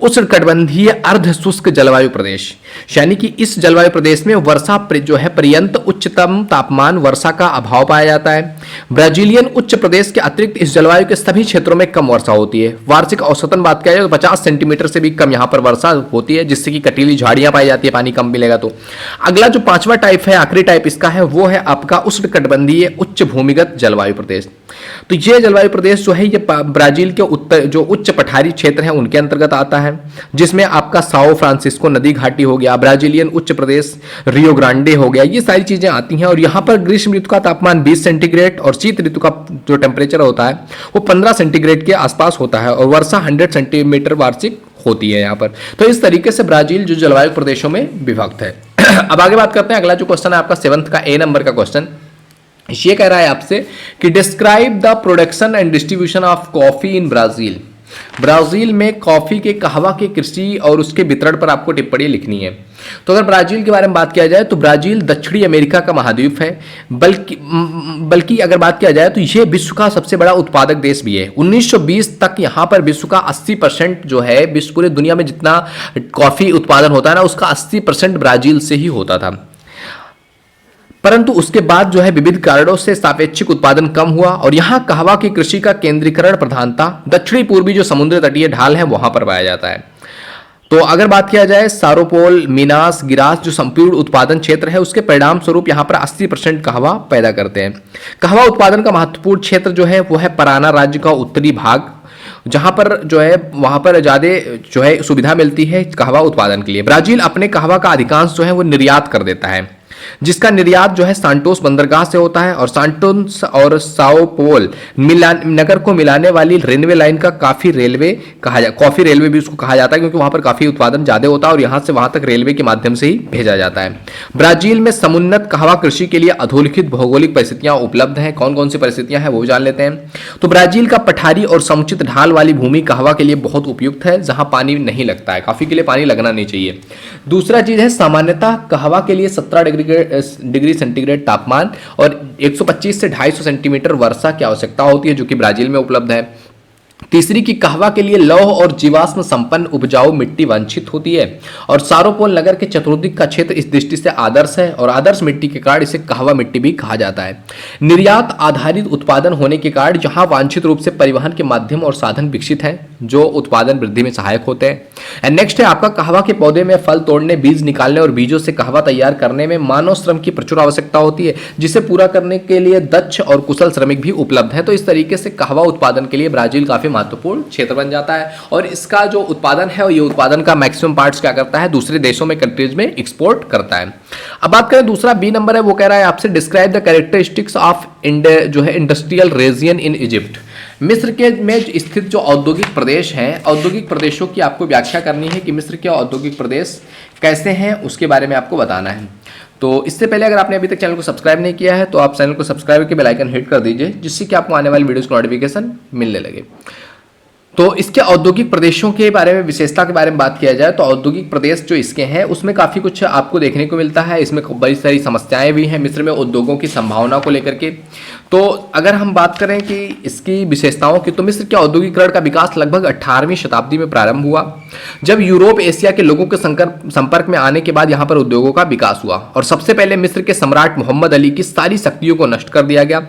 उष्णकटिबंधीय अर्ध शुष्क जलवायु प्रदेश, यानी कि इस जलवायु प्रदेश में वर्षा जो है पर्यंत उच्चतम तापमान वर्षा का अभाव पाया जाता है। ब्राजीलियन उच्च प्रदेश के अतिरिक्त इस जलवायु के सभी क्षेत्रों में कम वर्षा होती है। वार्षिक औसतन बात किया जाए तो 50 सेंटीमीटर से भी कम यहाँ पर वर्षा होती है, जिससे कि कटीली झाड़ियां पाई जाती है, पानी कम मिलेगा। तो अगला जो पांचवा टाइप है, आखिरी टाइप इसका है, वो है आपका उष्णकटिबंधीय उच्च भूमिगत जलवायु प्रदेश। तो ये जलवायु प्रदेश जो है ये ब्राजील के उत्तर जो उच्च पठारी क्षेत्र है उनके अंतर्गत आता है, जिसमें आपका साओ फ्रांसिस्को नदी घाटी हो गया, ब्राजीलियन उच्च प्रदेश रियो ग्रांडे हो गया, ये सारी चीजें आती हैं। और यहाँ पर ग्रीष्म ऋतु का तापमान 20 सेंटीग्रेड और शीत ऋतु का जो टेम्परेचर होता है वो 15 सेंटीग्रेड के आसपास होता है, और वर्षा 100 सेंटीमीटर वार्षिक होती है यहाँ पर। तो इस तरीके से ब्राजील जो जलवायु प्रदेशों में विभक्त है। अब आगे बात करते हैं, अगला जो क्वेश्चन है आपका 7th का A नंबर का क्वेश्चन, ये कह रहा है आपसे कि describe the production and distribution of coffee in Brazil. Brazil में कॉफी के कहवा के कृषि और उसके वितरण पर आपको टिप्पणी लिखनी है। तो अगर ब्राजील के बारे में बात किया जाए तो ब्राजील दक्षिणी अमेरिका का महाद्वीप है, बल्कि अगर बात किया जाए तो यह विश्व का सबसे बड़ा उत्पादक देश भी है। 1920 तक यहाँ पर विश्व का 80% जो है, विश्व पूरे दुनिया में जितना कॉफी उत्पादन होता है ना, उसका 80% ब्राजील से ही होता था। परंतु उसके बाद जो है विविध कारणों से सापेक्षिक उत्पादन कम हुआ और यहाँ कहवा की कृषि का केंद्रीकरण प्रधानता दक्षिणी पूर्वी जो समुद्र तटीय ढाल है वहां पर पाया जाता है। तो अगर बात किया जाए सारोपोल, मिनास गिरास जो संपूर्ण उत्पादन क्षेत्र है, उसके परिणाम स्वरूप यहाँ पर 80% कहवा पैदा करते हैं। कहवा उत्पादन का महत्वपूर्ण क्षेत्र जो है वो है पराना राज्य का उत्तरी भाग, जहां पर जो है वहां पर ज्यादा जो है सुविधा मिलती है कहवा उत्पादन के लिए। ब्राजील अपने कहवा का अधिकांश जो है वो निर्यात कर देता है, जिसका निर्यात जो है सांटोस बंदरगाह से होता है, और सांटोस और साओ पोल नगर को मिलाने वाली रेलवे लाइन का कॉफी रेलवे भी उसको कहा जाता है, क्योंकि वहां पर काफी उत्पादन ज्यादा होता है और यहां से वहां तक रेलवे के माध्यम से ही भेजा जाता है। ब्राजील में समुन्नत कहवा कृषि के लिए अधोलिखित भौगोलिक परिस्थितियां उपलब्ध हैं। कौन कौन सी परिस्थितियां हैं वो भी जान लेते हैं। तो ब्राजील का पठारी और समुचित ढाल वाली भूमि कहवा के लिए बहुत उपयुक्त है, जहां पानी नहीं लगता है, कॉफी के लिए पानी लगना नहीं चाहिए। दूसरा चीज है सामान्यतः कहवा के लिए 17 डिग्री सेंटीग्रेड तापमान और 125 से 250 सेंटीमीटर वर्षा की आवश्यकता होती है, जो कि ब्राजील में उपलब्ध है। तीसरी की कहवा के लिए लौह और जीवाश्म संपन्न उपजाऊ मिट्टी वांछित होती है, और सारोपोल नगर के चतुर्दिक का क्षेत्र इस दृष्टि से आदर्श है, और आदर्श मिट्टी के कारण इसे कहवा मिट्टी भी कहा जाता है। निर्यात आधारित उत्पादन होने के कारण जहां वांछित रूप से परिवहन के माध्यम और साधन विकसित हैं जो उत्पादन वृद्धि में सहायक होते हैं। एंड नेक्स्ट है आपका कहवा के पौधे में फल तोड़ने, बीज निकालने और बीजों से कहवा तैयार करने में मानव श्रम की प्रचुर आवश्यकता होती है, जिसे पूरा करने के लिए दक्ष और कुशल श्रमिक भी उपलब्ध है। तो इस तरीके से कहवा उत्पादन के लिए ब्राजील काफी महत्वपूर्ण क्षेत्र बन जाता है, और इसका जो उत्पादन है ये उत्पादन का मैक्सिमम पार्ट्स क्या करता है, दूसरे देशों में कंट्रीज में एक्सपोर्ट करता है। अब बात करें दूसरा बी नंबर है, वो कह रहा है आपसे डिस्क्राइब द कैरेक्टरिस्टिक्स ऑफ जो है इंडस्ट्रियल रीजन इन इजिप्ट। मिस्र के में स्थित जो औद्योगिक प्रदेश हैं, औद्योगिक प्रदेशों की आपको व्याख्या करनी है कि मिस्र के औद्योगिक प्रदेश कैसे हैं, उसके बारे में आपको बताना है। तो इससे पहले अगर आपने अभी तक चैनल को सब्सक्राइब नहीं किया है तो आप चैनल को सब्सक्राइब करके बेल आइकन हिट कर दीजिए, जिससे कि आपको आने वाली वीडियोस की नोटिफिकेशन मिलने लगे। तो इसके औद्योगिक प्रदेशों के बारे में, विशेषता के बारे में बात किया जाए तो औद्योगिक प्रदेश जो इसके हैं उसमें काफ़ी कुछ आपको देखने को मिलता है। इसमें बड़ी सारी समस्याएं भी हैं मिस्र में उद्योगों की संभावना को लेकर के। तो अगर हम बात करें कि इसकी विशेषताओं की, तो मिस्र के औद्योगिकरण का विकास लगभग 18वीं शताब्दी में प्रारंभ हुआ, जब यूरोप एशिया के लोगों के संपर्क में आने के बाद यहाँ पर उद्योगों का विकास हुआ, और सबसे पहले मिस्र के सम्राट मोहम्मद अली की सारी शक्तियों को नष्ट कर दिया गया,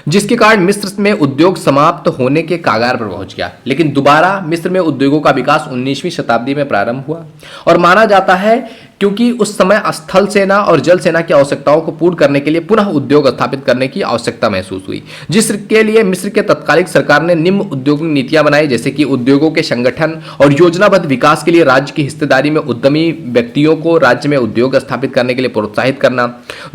जिसके कारण मिस्र में उद्योग समाप्त होने के कागार पर पहुंच गया। लेकिन दोबारा मिस्र में उद्योगों का विकास 19वीं शताब्दी में प्रारंभ हुआ, और माना जाता है क्योंकि उस समय स्थल सेना और जल सेना की आवश्यकताओं को पूर्ण करने के लिए पुनः उद्योग स्थापित करने की आवश्यकता महसूस हुई, जिसके लिए मिस्र के तत्कालिक सरकार ने निम्न उद्योग नीतियां बनाई, जैसे कि उद्योगों के संगठन और योजनाबद्ध विकास के लिए राज्य की हिस्सेदारी में उद्यमी व्यक्तियों को राज्य में उद्योग स्थापित करने के लिए प्रोत्साहित करना।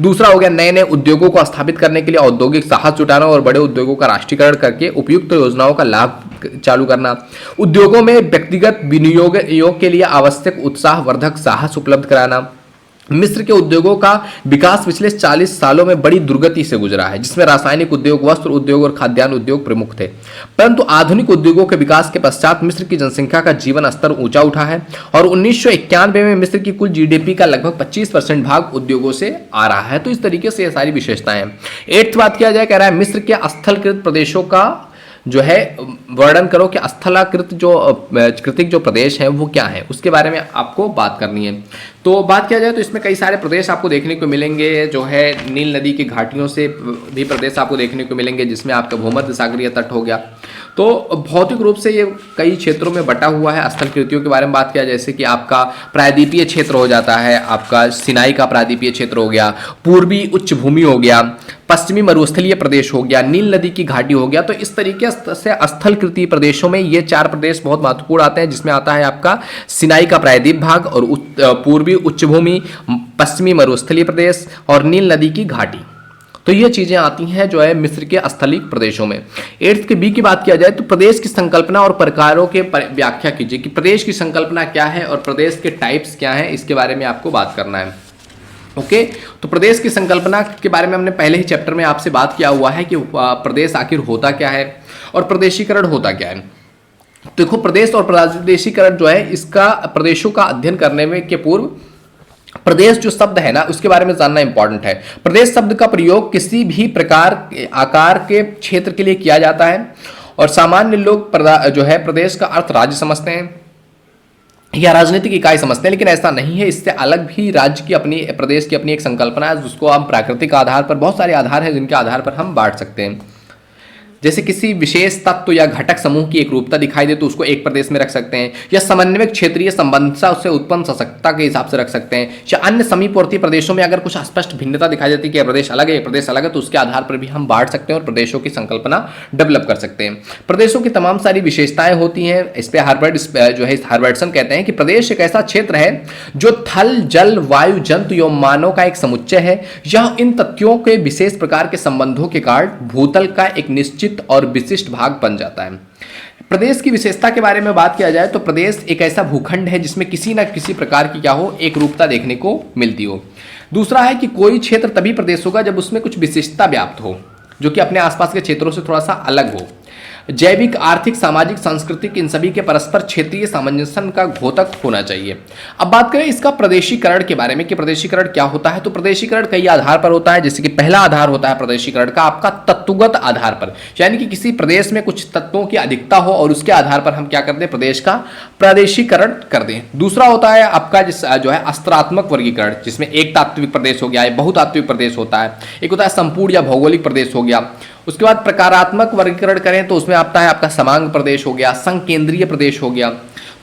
दूसरा हो गया नए नए उद्योगों को स्थापित करने के लिए औद्योगिक साहस जुटाना और बड़े उद्योगों का राष्ट्रीयकरण करके उपयुक्त योजनाओं का लाभ चालू करना। उद्योगों में व्यक्तिगत विनियोग के लिए आवश्यक उत्साहवर्धक साहस उपलब्ध कराना। मिस्र के उद्योगों का विकास पिछले 40 सालों में बड़ी दुर्गति से गुजरा है, जिसमें रासायनिक उद्योग, वस्त्र उद्योग और खाद्यान्न उद्योग प्रमुख थे। परंतु आधुनिक उद्योगों के विकास के पश्चात मिस्र की जनसंख्या का जीवन स्तर ऊंचा उठा है और 1991 में मिस्र की कुल जीडीपी का लगभग 25% भाग उद्योगों से आ रहा है। तो इस तरीके से ये सारी विशेषताएं हैं। 8th बात किया जाए, कह रहा है मिस्र के स्थलकृत प्रदेशों का जो है वर्णन करो कि स्थलाकृत जो कृतिक जो प्रदेश है वो क्या है, उसके बारे में आपको बात करनी है। तो बात किया जाए तो इसमें कई सारे प्रदेश आपको देखने को मिलेंगे, जो है नील नदी की घाटियों से भी प्रदेश आपको देखने को मिलेंगे, जिसमें आपका भूमध्य सागरीय तट हो गया। तो भौतिक रूप से ये कई क्षेत्रों में बटा हुआ है। स्थलकृतियों के बारे में बात किया, जैसे कि आपका प्रायद्वीपीय क्षेत्र हो जाता है, आपका सिनाई का प्रायद्वीपीय क्षेत्र हो गया, पूर्वी उच्च भूमि हो गया, पश्चिमी मरुस्थलीय प्रदेश हो गया, नील नदी की घाटी हो गया। तो इस तरीके से स्थलकृतीय प्रदेशों में ये 4 प्रदेश बहुत महत्वपूर्ण आते हैं, जिसमें आता है आपका सिनाई का प्रायद्वीप भाग और पूर्वी उच्च भूमि, पश्चिमी मरुस्थलीय प्रदेश और नील नदी की घाटी। तो ये चीजें आती हैं जो है मिस्र के स्थलीय प्रदेशों में। 8th के बी की बात किया जाए तो प्रदेश की संकल्पना और प्रकारों के व्याख्या कीजिए कि प्रदेश की संकल्पना क्या है और प्रदेश के टाइप्स क्या हैं, इसके बारे में आपको बात करना है। ओके, तो प्रदेश की संकल्पना के बारे में हमने पहले ही चैप्टर में आपसे बात किया हुआ है कि प्रदेश आखिर होता क्या है और प्रदेशीकरण होता क्या है। देखो, प्रदेश और प्रादेशिकरण जो है, इसका प्रदेशों का अध्ययन करने में के पूर्व प्रदेश जो शब्द है ना, उसके बारे में जानना इंपॉर्टेंट है। प्रदेश शब्द का प्रयोग किसी भी प्रकार आकार के क्षेत्र के लिए किया जाता है और सामान्य लोग जो है प्रदेश का अर्थ राज्य समझते हैं या राजनीतिक इकाई समझते हैं, लेकिन ऐसा नहीं है। इससे अलग भी राज्य की अपनी, प्रदेश की अपनी एक संकल्पना है, जिसको हम प्राकृतिक आधार पर, बहुत सारे आधार हैं जिनके आधार पर हम बांट सकते हैं। जैसे किसी विशेष तत्व या घटक समूह की एक रूपता दिखाई दे तो उसको एक प्रदेश में रख सकते हैं, या समन्वय क्षेत्रीय संबंधता उससे उत्पन्न सशक्तता के हिसाब से रख सकते हैं, या अन्य समीपवर्ती प्रदेशों में अगर कुछ स्पष्ट भिन्नता दिखाई देती है कि प्रदेश अलग है, प्रदेश अलग है, तो उसके आधार पर भी हम बांट सकते हैं और प्रदेशों की संकल्पना डेवलप कर सकते हैं। प्रदेशों की तमाम सारी विशेषताएं होती हैं। इस पे हार्वर्डसन कहते हैं कि प्रदेश एक ऐसा क्षेत्र है जो थल, जल, वायु, जंतु एवं मानव का एक समुच्चय है। यह इन तथ्यों के विशेष प्रकार के संबंधों के कारण भूतल का एक निश्चित और विशिष्ट भाग बन जाता है। प्रदेश की विशेषता के बारे में बात किया जाए तो प्रदेश एक ऐसा भूखंड है जिसमें किसी न किसी प्रकार की क्या हो, एक रूपता देखने को मिलती हो। दूसरा है कि कोई क्षेत्र तभी प्रदेश होगा जब उसमें कुछ विशिष्टता व्याप्त हो, जो कि अपने आसपास के क्षेत्रों से थोड़ा सा अलग हो। जैविक, आर्थिक, सामाजिक, सांस्कृतिक, इन सभी के परस्पर क्षेत्रीय सामंजस्य का घोतक होना चाहिए। अब बात करें इसका प्रदेशीकरण के बारे में कि प्रदेशीकरण क्या होता है, तो प्रदेशीकरण कई आधार पर होता है। जैसे कि पहला आधार होता है प्रदेशीकरण का आपका तत्वगत आधार पर, यानी कि किसी प्रदेश में कुछ तत्वों की अधिकता हो और उसके आधार पर हम क्या कर दें, प्रदेश का प्रादेशिकरण कर दें। दूसरा होता है आपका जो है अस्त्रात्मक वर्गीकरण, जिसमें एक तात्विक प्रदेश हो गया, बहुतात्विक प्रदेश होता है, एक होता है संपूर्ण या भौगोलिक प्रदेश हो गया। उसके बाद प्रकारात्मक वर्गीकरण करें तो उसमें आता है आपका समांग प्रदेश हो गया, संकेंद्रीय प्रदेश हो गया।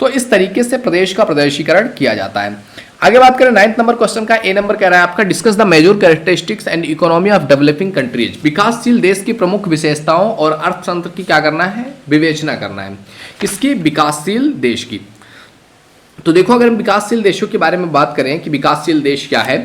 तो इस तरीके से प्रदेश का प्रदेशीकरण किया जाता है। आगे बात करें 9th नंबर क्वेश्चन का, ए नंबर कह रहा है आपका discuss the major characteristics and economy of developing countries. विकासशील देश की प्रमुख विशेषताओं और अर्थतंत्र की क्या करना है, विवेचना करना है। किसकी, विकासशील देश की। तो देखो, अगर हम विकासशील देशों के बारे में बात करें कि विकासशील देश क्या है,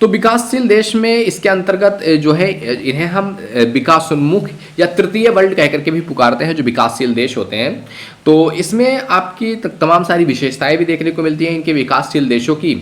तो विकासशील देश में इसके अंतर्गत जो है इन्हें हम विकासोन्मुख या तृतीय वर्ल्ड कहकर के भी पुकारते हैं, जो विकासशील देश होते हैं। तो इसमें आपकी तमाम सारी विशेषताएं भी देखने को मिलती हैं इनके विकासशील देशों की।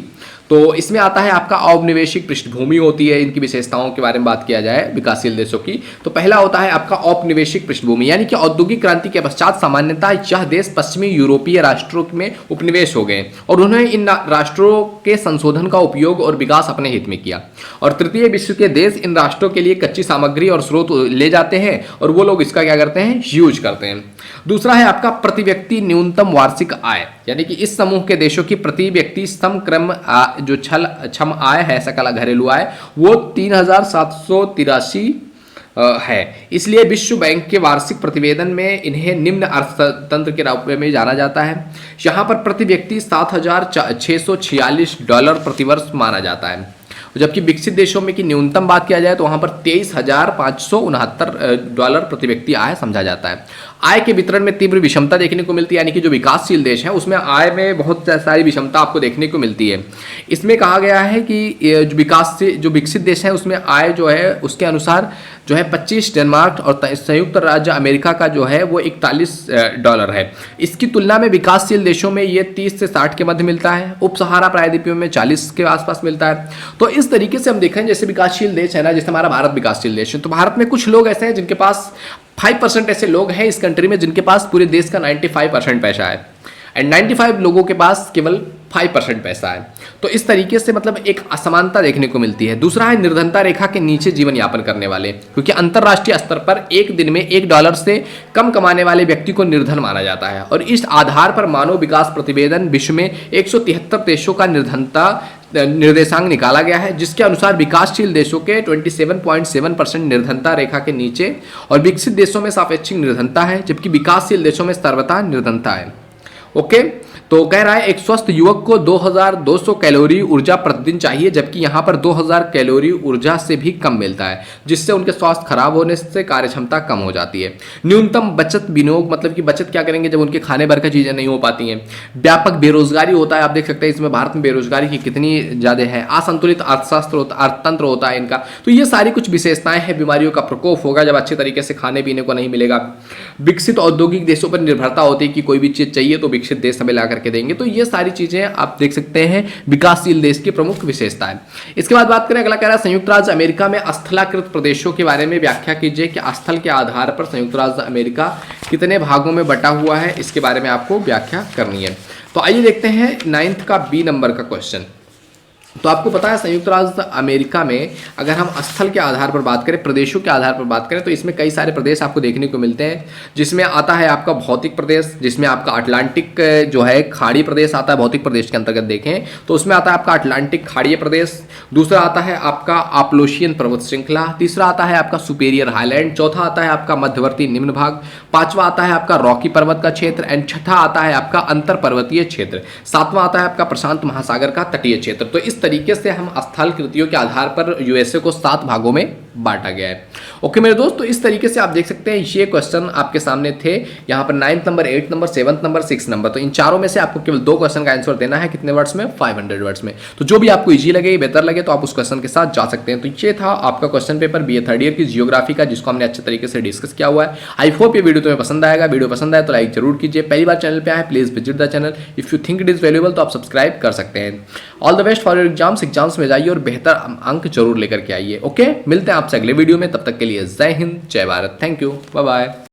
तो इसमें आता है आपका औपनिवेशिक पृष्ठभूमि होती है। इनकी विशेषताओं के बारे में बात किया जाए विकासशील देशों की, तो पहला होता है आपका औपनिवेशिक पृष्ठभूमि, यानी कि औद्योगिक क्रांति के पश्चात सामान्यतः यह देश पश्चिमी यूरोपीय राष्ट्रों में उपनिवेश हो गए और उन्होंने इन राष्ट्रों के संशोधन का उपयोग और विकास अपने हित में किया। और तृतीय विश्व के देश इन राष्ट्रों के लिए कच्ची सामग्री और स्रोत ले जाते हैं और वो लोग इसका क्या करते हैं, यूज करते हैं। दूसरा है आपका प्रति व्यक्ति न्यूनतम वार्षिक आय, यानी कि इस समूह के देशों की प्रति व्यक्ति समक्रम जो क्षम आय है, सकल घरेलू आय, वो 3,783 है। इसलिए विश्व बैंक के वार्षिक प्रतिवेदन में इन्हें निम्न अर्थतंत्र के रूप में जाना जाता है। यहाँ पर प्रति व्यक्ति $7,646 प्रतिवर्ष माना जाता है, जबकि विकसित देशों में की न्यूनतम बात किया जाए तो वहाँ पर $23,569 प्रति व्यक्ति आय समझा जाता है। आय के वितरण में तीव्र विषमता देखने को मिलती है, यानी कि जो विकासशील देश है उसमें आय में बहुत सारी विषमता आपको देखने को मिलती है। इसमें कहा गया है कि जो विकसित देश है उसमें आय जो है उसके अनुसार जो है 25 डेनमार्क और संयुक्त राज्य अमेरिका का जो है वो $41 है। इसकी तुलना में विकासशील देशों में ये 30 से 60 के मध्य मिलता है, उप सहारा प्रायद्वीपों में 40 के आसपास मिलता है। तो इस तरीके से हम देखें, जैसे विकासशील देश है ना, जैसे हमारा भारत विकासशील देश है, तो भारत में कुछ लोग ऐसे हैं जिनके पास 5% ऐसे लोग हैं इस कंट्री में जिनके पास पूरे देश का 95% पैसा है, एंड 95 लोगों के पास केवल 5% पैसा है। तो इस तरीके से मतलब एक असमानता देखने को मिलती है। दूसरा है निर्धनता रेखा के नीचे जीवन यापन करने वाले, क्योंकि अंतरराष्ट्रीय स्तर पर एक दिन में $1 से कम कमाने वाले व्यक्ति को निर्धन माना जाता है, और इस आधार पर मानव विकास प्रतिवेदन विश्व में 173 देशों का निर्धनता निर्देशांक निकाला गया है, जिसके अनुसार विकासशील देशों के 27.7% निर्धनता रेखा के नीचे और विकसित देशों में सापेक्षिक निर्धनता है, जबकि विकासशील देशों में सर्वथा निर्धनता है। ओके, तो कह रहा है एक स्वस्थ युवक को 2200 कैलोरी ऊर्जा प्रतिदिन चाहिए, जबकि यहाँ पर 2000 कैलोरी ऊर्जा से भी कम मिलता है, जिससे उनके स्वास्थ्य खराब होने से कार्यक्षमता कम हो जाती है। न्यूनतम बचत विनियोग, मतलब कि बचत क्या करेंगे जब उनके खाने भर का चीज़ें नहीं हो पाती हैं। व्यापक बेरोजगारी होता है, आप देख सकते हैं इसमें भारत में बेरोजगारी की कितनी ज़्यादा है। असंतुलित अर्थतंत्र होता है इनका। तो ये सारी कुछ विशेषताएं हैं। बीमारियों का प्रकोप होगा जब अच्छे तरीके से खाने पीने को नहीं मिलेगा। विकसित औद्योगिक देशों पर निर्भरता होती है कि कोई भी चीज़ चाहिए तो विकसित देश हमें ला करके देंगे। तो ये सारी चीजें आप देख सकते हैं विकासशील देश की प्रमुख विशेषताएं। इसके बाद बात करें, अगला कह रहा है संयुक्त राज्य अमेरिका में स्थलाकृत प्रदेशों के बारे में व्याख्या कीजिए कि स्थल के आधार पर संयुक्त राज्य अमेरिका कितने भागों में बटा हुआ है, इसके बारे में आपको व्याख्या करनी है। तो आइए देखते हैं 9th का बी नंबर का क्वेश्चन। तो आपको पता है संयुक्त राज्य अमेरिका में अगर हम स्थल के आधार पर बात करें, प्रदेशों के आधार पर बात करें, तो इसमें कई सारे प्रदेश आपको देखने को मिलते हैं, जिसमें आता है आपका भौतिक प्रदेश, जिसमें आपका अटलांटिक जो है खाड़ी प्रदेश आता है। भौतिक प्रदेश के अंतर्गत देखें तो उसमें आता है आपका अटलांटिक खाड़ीय प्रदेश, दूसरा आता है आपका आपलोशियन पर्वत श्रृंखला, तीसरा आता है आपका सुपेरियर हाईलैंड, चौथा आता है आपका मध्यवर्ती निम्न भाग, पांचवा आता है आपका रॉकी पर्वत का क्षेत्र, एंड छठा आता है आपका अंतर पर्वतीय क्षेत्र, सातवां आता है आपका प्रशांत महासागर का तटीय क्षेत्र। तो इस तरीके से हम स्थल कृतियों के आधार पर यूएसए को 7 भागों में बांटा गया है। ओके मेरे दोस्त, तो इस तरीके से आप देख सकते हैं ये क्वेश्चन आपके सामने थे यहाँ पर 9th number, 8th number, 7th number, 6th number. तो इन चारों में से आपको केवल 2 क्वेश्चन का आंसर देना है। कितने वर्ड्स में? 500 वर्ड्स में। तो जो भी आपको इजी लगे, बेहतर लगे, तो आप उस क्वेश्चन के साथ जा सकते हैं। तो ये था आपका question paper BA third year की जियोग्राफी का, जिसको हमने अच्छे तरीके से डिस्कस किया हुआ है। आई होप ये वीडियो तुम्हें पसंद आएगा। वीडियो पसंद आए तो लाइक जरूर कीजिए। पहली बार चैनल पे आए please visit the channel. If you think it is valuable तो आप सब्सक्राइब कर सकते हैं। All the best for your exams में जाइए और बेहतर अंक जरूर लेकर के आइए। ओके, मिलते हैं आपसे अगले वीडियो में। तब तक के लिए जय हिंद, जय Bharat. Thank you, bye bye.